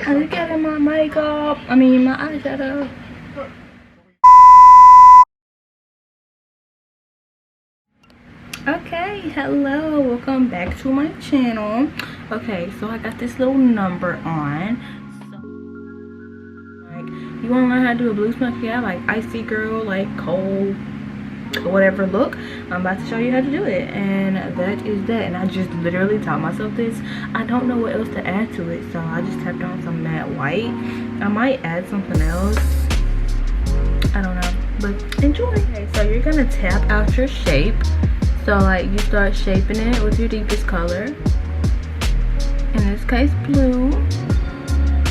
I look at my makeup. I mean my eyeshadow. Okay, hello, welcome back to my channel. Okay, so I got this little number on. So, like, you want to learn how to do a blue smoke? Yeah, like icy girl, like cold, whatever look. I'm about to show you how to do it, and that is that. And I just literally taught myself this. I don't know what else to add to it, so I just tapped on some matte white. I might add something else, I don't know, but enjoy. Okay, so you're gonna tap out your shape. So like you start shaping it with your deepest color, in this case blue.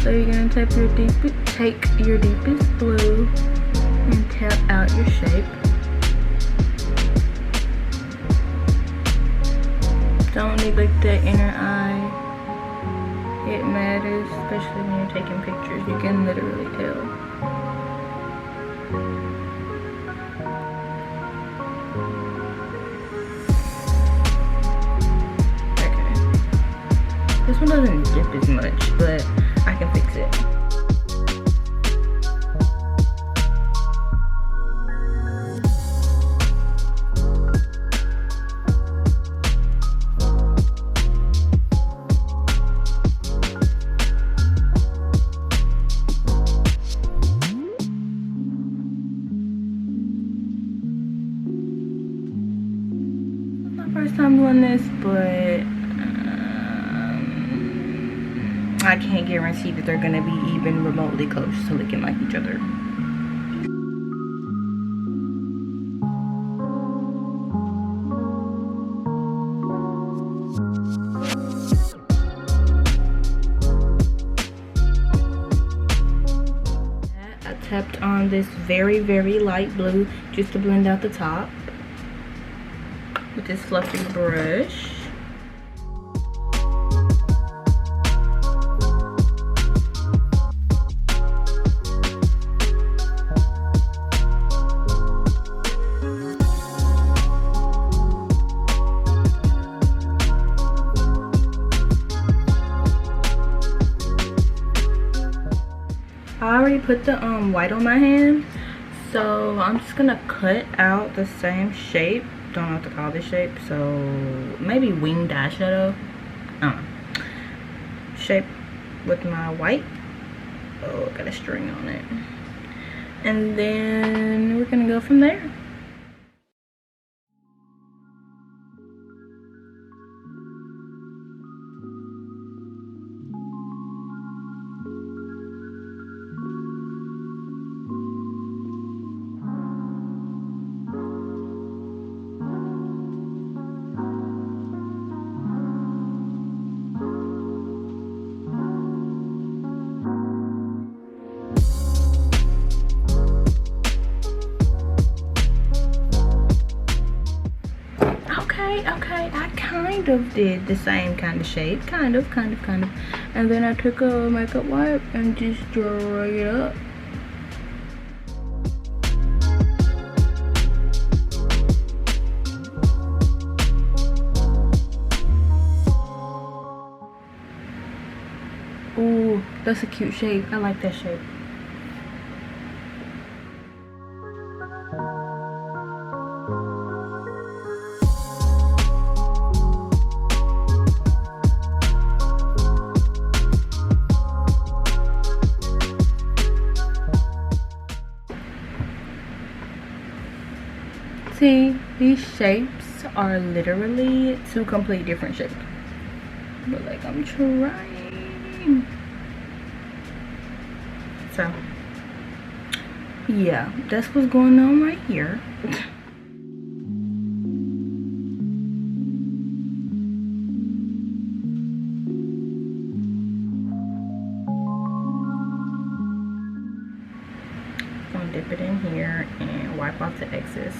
So you're gonna take your deepest blue and tap out your shape. Don't neglect that inner eye. It matters, especially when you're taking pictures. You can literally tell. This one doesn't dip as much, but I can fix it. This is my first time doing this, but I can't guarantee that they're gonna be even remotely close to looking like each other. I tapped on this very, very light blue just to blend out the top with this fluffy brush. I already put the white on my hand, so I'm just gonna cut out the same shape. Don't know what to call this shape, so maybe winged eyeshadow. I don't know. Shape with my white. Oh, got a string on it. And then we're gonna go from there. Okay, I kind of did the same kind of shape, kind of, and then I took a makeup wipe and just dry it up. Ooh, that's a cute shape. I like that shape. See, these shapes are literally two complete different shapes. But like I'm trying. So yeah, that's what's going on right here. I'm gonna dip it in here and wipe off the excess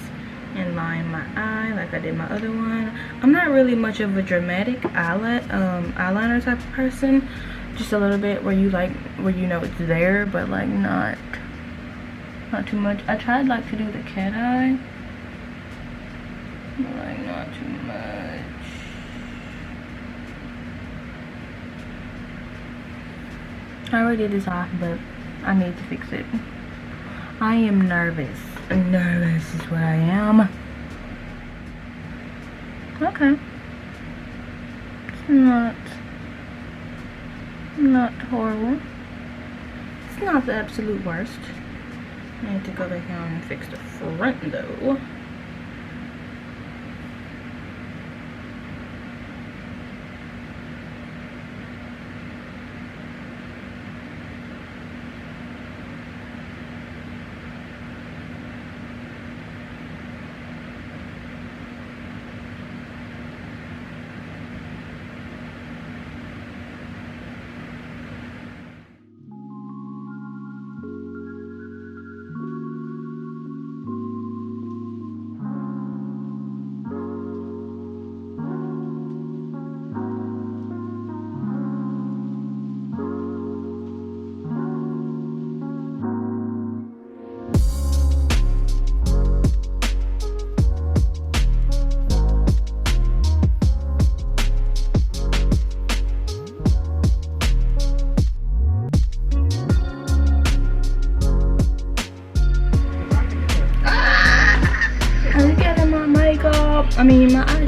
and line my eye like I did my other one. I'm not really much of a dramatic eyeliner type of person. Just a little bit where you know it's there, but like not too much. I tried like to do the cat eye, but like not too much. I already did this off, but I need to fix it. I am nervous. Nervous is what I am. Okay. It's not horrible. It's not the absolute worst. I need to go back down and fix the front though. I mean my